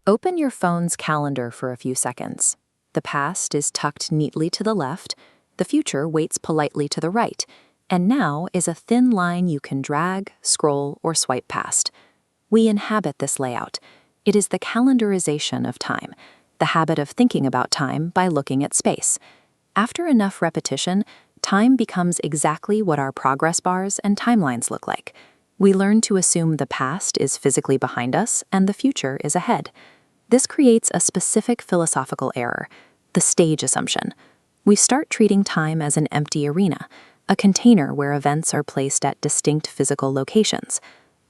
Open your phone's calendar for a few seconds. The past is tucked neatly to the left, the future waits politely to the right, and now is a thin line you can drag, scroll, or swipe past. We inhabit this layout. It is the calendarization of time, the habit of thinking about time by looking at space. After enough repetition, time becomes exactly what our progress bars and timelines look like. We learn to assume the past is physically behind us and the future is ahead. This creates a specific philosophical error, the stage assumption. We start treating time as an empty arena, a container where events are placed at distinct physical locations.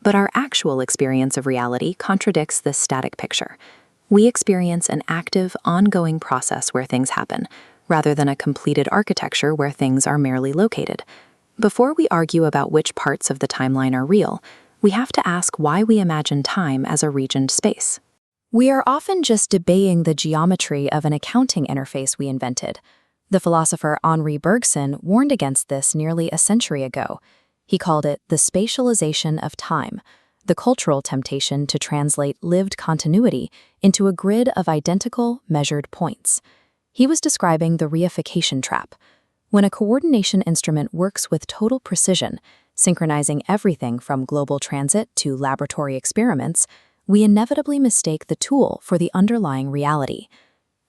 But our actual experience of reality contradicts this static picture. We experience an active, ongoing process where things happen, rather than a completed architecture where things are merely located. Before we argue about which parts of the timeline are real, we have to ask why we imagine time as a regioned space. We are often just debating the geometry of an accounting interface we invented. The philosopher Henri Bergson warned against this nearly a century ago. He called it the spatialization of time, the cultural temptation to translate lived continuity into a grid of identical, measured points. He was describing the reification trap. When a coordination instrument works with total precision, synchronizing everything from global transit to laboratory experiments, we inevitably mistake the tool for the underlying reality.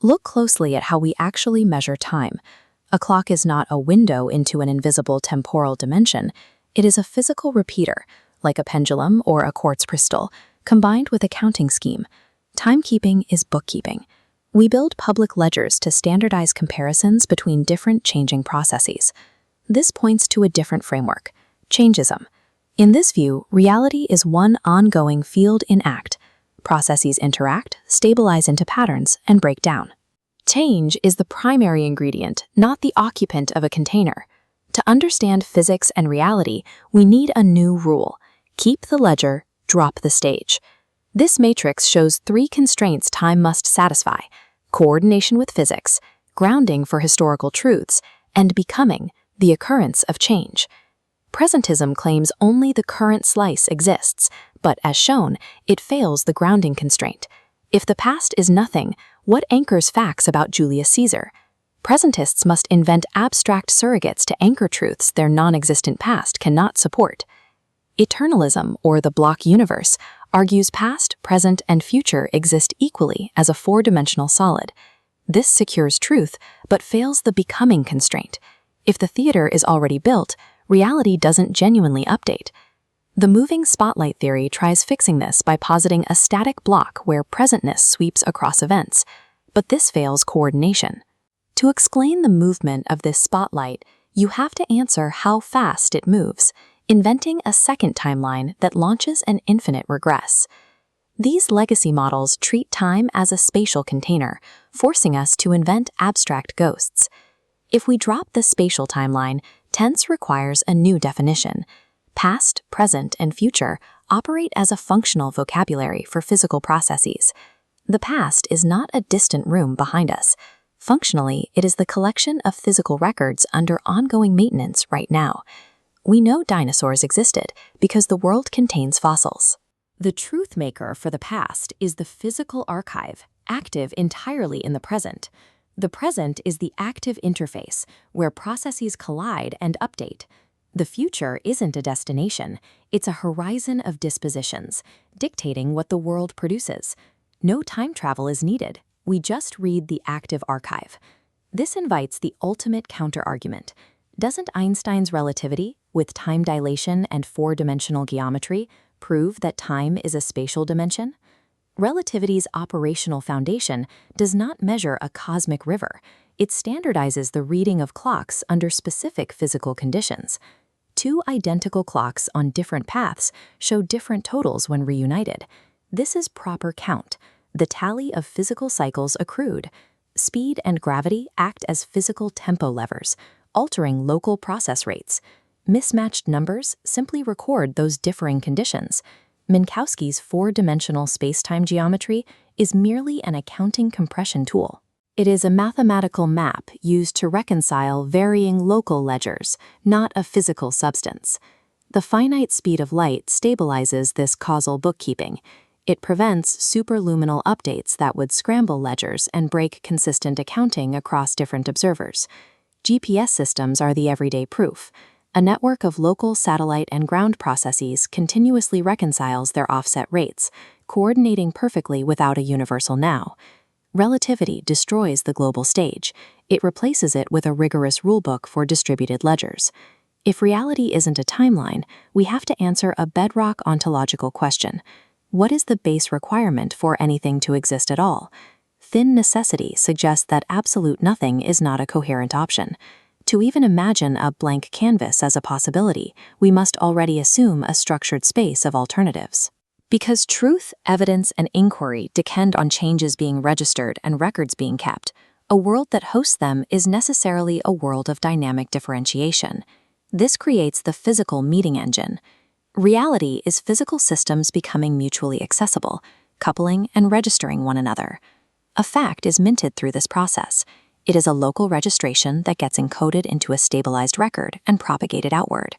Look closely at how we actually measure time. A clock is not a window into an invisible temporal dimension. It is a physical repeater, like a pendulum or a quartz crystal, combined with a counting scheme. Timekeeping is bookkeeping. We build public ledgers to standardize comparisons between different changing processes. This points to a different framework, Changism. In this view, reality is one ongoing field in act. Processes interact, stabilize into patterns, and break down. Change is the primary ingredient, not the occupant of a container. To understand physics and reality, we need a new rule. Keep the ledger, drop the stage. This matrix shows 3 constraints time must satisfy: coordination with physics, grounding for historical truths, and becoming, the occurrence of change. Presentism claims only the current slice exists, but as shown, it fails the grounding constraint. If the past is nothing, what anchors facts about Julius Caesar? Presentists must invent abstract surrogates to anchor truths their non-existent past cannot support. Eternalism, or the block universe, argues past, present, and future exist equally as a 4-dimensional solid. This secures truth, but fails the becoming constraint. If the theater is already built, reality doesn't genuinely update. The moving spotlight theory tries fixing this by positing a static block where presentness sweeps across events, but this fails coordination. To explain the movement of this spotlight, you have to answer how fast it moves, inventing a second timeline that launches an infinite regress. These legacy models treat time as a spatial container, forcing us to invent abstract ghosts. If we drop the spatial timeline, tense requires a new definition. Past, present, and future operate as a functional vocabulary for physical processes. The past is not a distant room behind us. Functionally, it is the collection of physical records under ongoing maintenance right now. We know dinosaurs existed because the world contains fossils. The truth maker for the past is the physical archive, active entirely in the present. The present is the active interface, where processes collide and update. The future isn't a destination, it's a horizon of dispositions, dictating what the world produces. No time travel is needed, we just read the active archive. This invites the ultimate counter-argument. Doesn't Einstein's relativity, with time dilation and 4-dimensional geometry, prove that time is a spatial dimension? Relativity's operational foundation does not measure a cosmic river. It standardizes the reading of clocks under specific physical conditions. 2 identical clocks on different paths show different totals when reunited. This is proper count, the tally of physical cycles accrued. Speed and gravity act as physical tempo levers, altering local process rates. Mismatched numbers simply record those differing conditions. Minkowski's 4-dimensional space-time geometry is merely an accounting compression tool. It is a mathematical map used to reconcile varying local ledgers, not a physical substance. The finite speed of light stabilizes this causal bookkeeping. It prevents superluminal updates that would scramble ledgers and break consistent accounting across different observers. GPS systems are the everyday proof. A network of local satellite and ground processes continuously reconciles their offset rates, coordinating perfectly without a universal now. Relativity destroys the global stage. It replaces it with a rigorous rulebook for distributed ledgers. If reality isn't a timeline, we have to answer a bedrock ontological question. What is the base requirement for anything to exist at all? Thin necessity suggests that absolute nothing is not a coherent option. To even imagine a blank canvas as a possibility, we must already assume a structured space of alternatives. Because truth, evidence, and inquiry depend on changes being registered and records being kept, a world that hosts them is necessarily a world of dynamic differentiation. This creates the physical meeting engine. Reality is physical systems becoming mutually accessible, coupling and registering one another. A fact is minted through this process. It is a local registration that gets encoded into a stabilized record and propagated outward.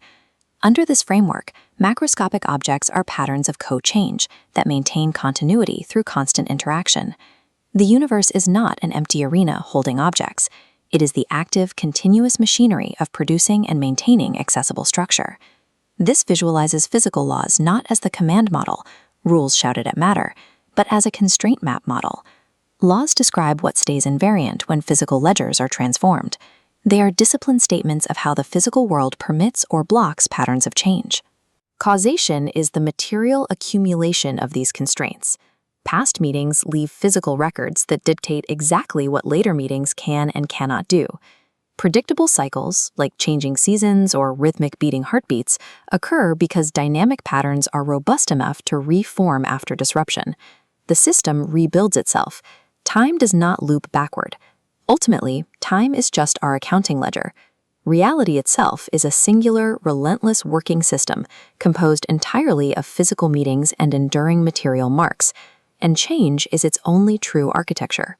Under this framework, macroscopic objects are patterns of co-change that maintain continuity through constant interaction. The universe is not an empty arena holding objects. It is the active, continuous machinery of producing and maintaining accessible structure. This visualizes physical laws not as the command model, rules shouted at matter, but as a constraint map model. Laws describe what stays invariant when physical ledgers are transformed. They are disciplined statements of how the physical world permits or blocks patterns of change. Causation is the material accumulation of these constraints. Past meetings leave physical records that dictate exactly what later meetings can and cannot do. Predictable cycles, like changing seasons or rhythmic beating heartbeats, occur because dynamic patterns are robust enough to reform after disruption. The system rebuilds itself. Time does not loop backward. Ultimately, time is just our accounting ledger. Reality itself is a singular, relentless working system composed entirely of physical meetings and enduring material marks, and change is its only true architecture.